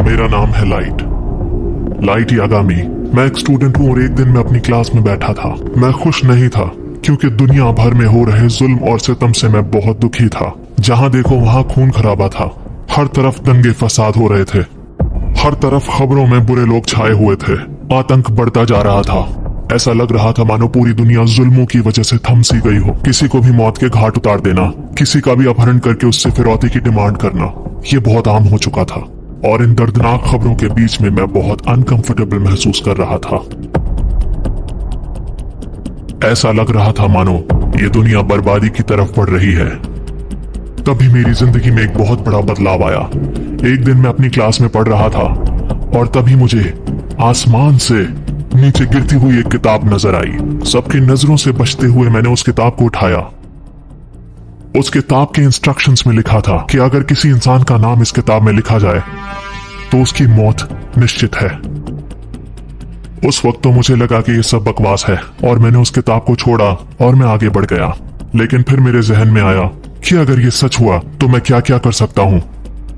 मेरा नाम है लाइट यागामी। मैं एक स्टूडेंट हूँ और एक दिन मैं अपनी क्लास में बैठा था। मैं खुश नहीं था क्योंकि दुनिया भर में हो रहे जुल्म और सितम से मैं बहुत दुखी था। जहाँ देखो वहाँ खून खराबा था, हर तरफ दंगे फसाद हो रहे थे, हर तरफ खबरों में बुरे लोग छाए हुए थे। आतंक बढ़ता जा रहा था। ऐसा लग रहा था मानो पूरी दुनिया जुल्मों की वजह से थम सी गई हो। किसी को भी मौत के घाट उतार देना, किसी का भी अपहरण करके उससे फिरौती की डिमांड करना, ये बहुत आम हो चुका था। और इन दर्दनाक खबरों के बीच में मैं बहुत अनकंफर्टेबल महसूस कर रहा था। ऐसा लग रहा था मानो ये दुनिया बर्बादी की तरफ बढ़ रही है। तभी मेरी जिंदगी में एक बहुत बड़ा बदलाव आया। एक दिन मैं अपनी क्लास में पढ़ रहा था और तभी मुझे आसमान से नीचे गिरती हुई एक किताब नजर आई। सबकी नजरों से बचते हुए मैंने उस किताब को उठाया। उस किताब के इंस्ट्रक्शंस में लिखा था कि अगर किसी इंसान का नाम इस किताब में लिखा जाए तो उसकी मौत निश्चित है। उस वक्त तो मुझे लगा कि ये सब बकवास है और मैंने उस किताब को छोड़ा और मैं आगे बढ़ गया। लेकिन फिर मेरे जहन में आया कि अगर ये सच हुआ तो मैं क्या क्या कर सकता हूँ।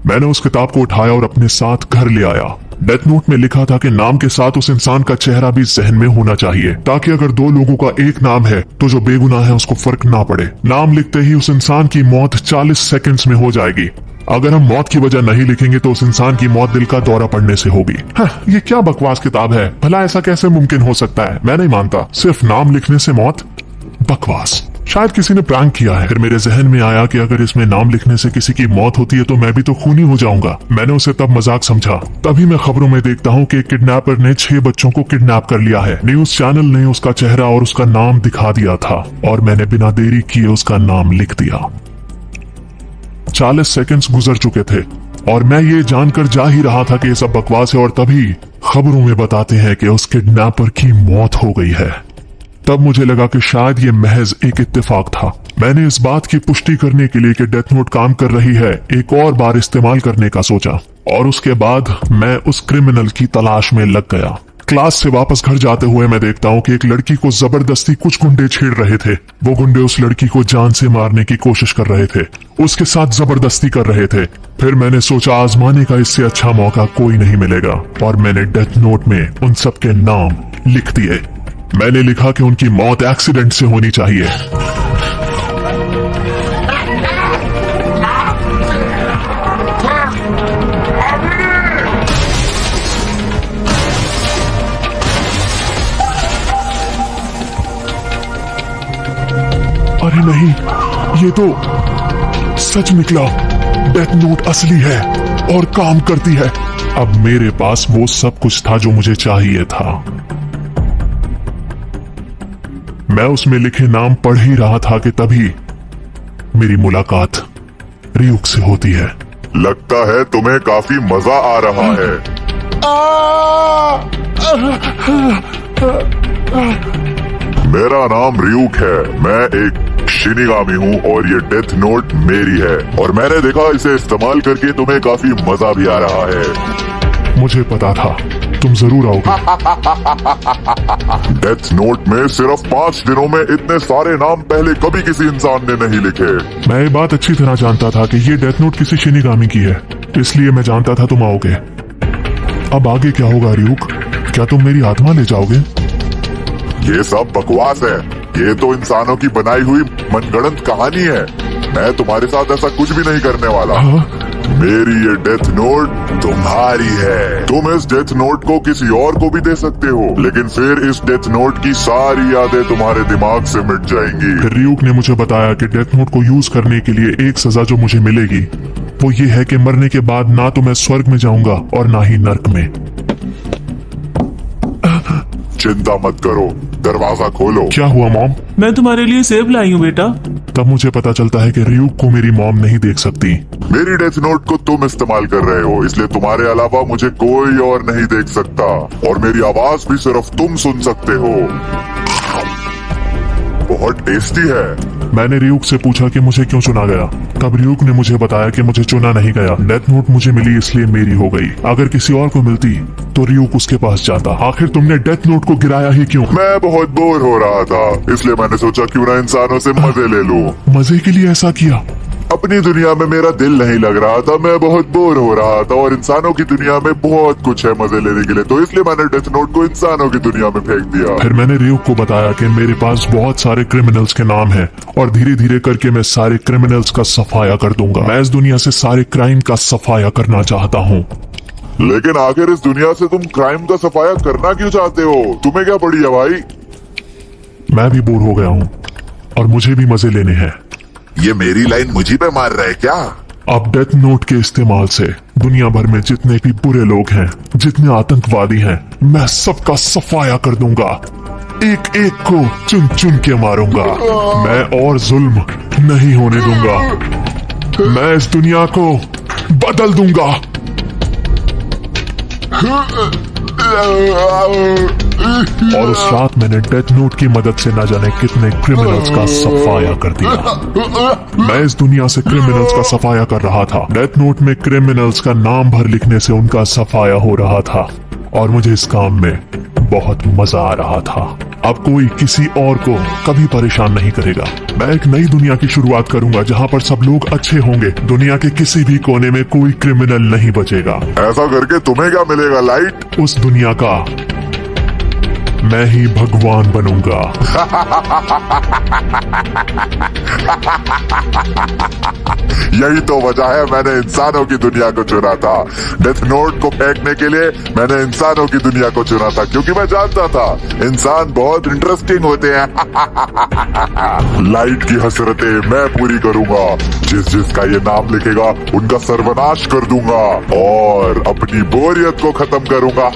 मैंने उस किताब को उठाया और अपने साथ घर ले आया। डेथ नोट में लिखा था कि नाम के साथ उस इंसान का चेहरा भी जहन में होना चाहिए, ताकि अगर दो लोगों का एक नाम है तो जो बेगुनाह है उसको फर्क ना पड़े। नाम लिखते ही उस इंसान की मौत 40 सेकंड्स में हो जाएगी। अगर हम मौत की वजह नहीं लिखेंगे तो उस इंसान की मौत दिल का दौरा पड़ने से होगी। ये क्या बकवास किताब है, भला ऐसा कैसे मुमकिन हो सकता है। मैं नहीं मानता, सिर्फ नाम लिखने से मौत, बकवास। शायद किसी ने प्रैंक किया है। फिर मेरे जहन में आया कि अगर इसमें नाम लिखने से किसी की मौत होती है तो मैं भी तो खूनी हो जाऊंगा। मैंने उसे तब मजाक समझा। तभी मैं खबरों में देखता हूँ कि किडनैपर ने 6 बच्चों को किडनैप कर लिया है। न्यूज चैनल ने उसका चेहरा और उसका नाम दिखा दिया था और मैंने बिना देरी किए उसका नाम लिख दिया। 40 सेकंड्स गुजर चुके थे और मैं ये जानकर जा ही रहा था कि ये सब बकवास है और तभी खबरों में बताते हैं कि उस किडनैपर की मौत हो गई है। तब मुझे लगा कि शायद ये महज एक इत्तेफाक था। मैंने इस बात की पुष्टि करने के लिए कि डेथ नोट काम कर रही है एक और बार इस्तेमाल करने का सोचा और उसके बाद मैं उस क्रिमिनल की तलाश में लग गया। क्लास से वापस घर जाते हुए मैं देखता हूँ कि एक लड़की को जबरदस्ती कुछ गुंडे छेड़ रहे थे। वो गुंडे उस लड़की को जान से मारने की कोशिश कर रहे थे, उसके साथ जबरदस्ती कर रहे थे। फिर मैंने सोचा आजमाने का इससे अच्छा मौका कोई नहीं मिलेगा और मैंने डेथ नोट में उन सब के नाम लिख दिए। मैंने लिखा कि उनकी मौत एक्सीडेंट से होनी चाहिए। अरे नहीं, ये तो सच निकला। डेथ नोट असली है और काम करती है। अब मेरे पास वो सब कुछ था जो मुझे चाहिए था। मैं उसमें लिखे नाम पढ़ ही रहा था कि तभी मेरी मुलाकात रियुक से होती है। लगता है तुम्हें काफी मजा आ रहा है। मेरा नाम रियुक है। मैं एक शिनिगामी हूँ और ये डेथ नोट मेरी है और मैंने देखा इसे इस्तेमाल करके तुम्हें काफी मजा भी आ रहा है। मुझे पता था तुम जरूर आओगे। डेथ नोट में सिर्फ 5 दिनों में इतने सारे नाम पहले कभी किसी इंसान ने नहीं लिखे। मैं ये बात अच्छी तरह जानता था कि ये डेथ नोट किसी शिनिगामी की है, इसलिए मैं जानता था तुम आओगे। अब आगे क्या होगा रियुक? क्या तुम मेरी आत्मा ले जाओगे? ये सब बकवास है। ये तो इंसानों की बनाई हुई मनगढ़ंत कहानी है। मैं तुम्हारे साथ ऐसा कुछ भी नहीं करने वाला। मेरी ये डेथ नोट तुम्हारी है। तुम इस डेथ नोट को किसी और को भी दे सकते हो, लेकिन फिर इस डेथ नोट की सारी यादें तुम्हारे दिमाग से मिट जाएंगी। फिर रियुक ने मुझे बताया कि डेथ नोट को यूज करने के लिए एक सजा जो मुझे मिलेगी वो ये है कि मरने के बाद ना तो मैं स्वर्ग में जाऊंगा और ना ही नर्क में। चिंता मत करो, दरवाजा खोलो। क्या हुआ मॉम? मैं तुम्हारे लिए सेब लाई हूँ बेटा। तब मुझे पता चलता है कि रियुक को मेरी मॉम नहीं देख सकती। मेरी डेथ नोट को तुम इस्तेमाल कर रहे हो, इसलिए तुम्हारे अलावा मुझे कोई और नहीं देख सकता और मेरी आवाज भी सिर्फ तुम सुन सकते हो। बहुत टेस्टी है। मैंने रियुक से पूछा कि मुझे क्यों चुना गया। तब रियुक ने मुझे बताया कि मुझे चुना नहीं गया, डेथ नोट मुझे मिली इसलिए मेरी हो गई। अगर किसी और को मिलती तो रियुक उसके पास जाता। आखिर तुमने डेथ नोट को गिराया ही क्यों? मैं बहुत बोर हो रहा था, इसलिए मैंने सोचा क्यों ना इंसानों से मजे ले लूं। मजे के लिए ऐसा किया? अपनी दुनिया में मेरा दिल नहीं लग रहा था, मैं बहुत बोर हो रहा था और इंसानों की दुनिया में बहुत कुछ है मजे लेने के लिए, तो इसलिए मैंने डेथ नोट को इंसानों की दुनिया में फेंक दिया। फिर मैंने रियुक को बताया कि मेरे पास बहुत सारे क्रिमिनल्स के नाम हैं और धीरे धीरे करके मैं सारे क्रिमिनल्स का सफाया कर दूंगा। मैं इस दुनिया से सारे क्राइम का सफाया करना चाहता हूँ। लेकिन आखिर इस दुनिया से तुम क्राइम का सफाया करना क्यों चाहते हो? तुम्हें क्या पड़ी है भाई? मैं भी बोर हो गया हूँ और मुझे भी मजे लेने हैं। ये मेरी लाइन मुझे पे मार रहा है क्या? अब डेथ नोट के इस्तेमाल से दुनिया भर में जितने भी बुरे लोग हैं, जितने आतंकवादी हैं, मैं सबका सफाया कर दूंगा। एक एक को चुन चुन के मारूंगा। मैं और जुल्म नहीं होने दूंगा। मैं इस दुनिया को बदल दूंगा। और उस रात मैंने डेथ नोट की मदद से न जाने कितने क्रिमिनल्स का सफाया कर दिया। मैं इस दुनिया से क्रिमिनल्स का सफाया कर रहा था। डेथ नोट में क्रिमिनल्स का नाम भर लिखने से उनका सफाया हो रहा था और मुझे इस काम में बहुत मजा आ रहा था। अब कोई किसी और को कभी परेशान नहीं करेगा। मैं एक नई दुनिया की शुरुआत करूंगा जहां पर सब लोग अच्छे होंगे। दुनिया के किसी भी कोने में कोई क्रिमिनल नहीं बचेगा। ऐसा करके तुम्हें क्या मिलेगा लाइट? उस दुनिया का मैं ही भगवान बनूंगा। यही तो वजह है मैंने इंसानों की दुनिया को चुना था। डेथ नोट को फेंकने के लिए मैंने इंसानों की दुनिया को चुना था, क्योंकि मैं जानता था इंसान बहुत इंटरेस्टिंग होते हैं। लाइट की हसरतें मैं पूरी करूंगा। जिसका ये नाम लिखेगा उनका सर्वनाश कर दूंगा और अपनी बोरियत को खत्म करूंगा।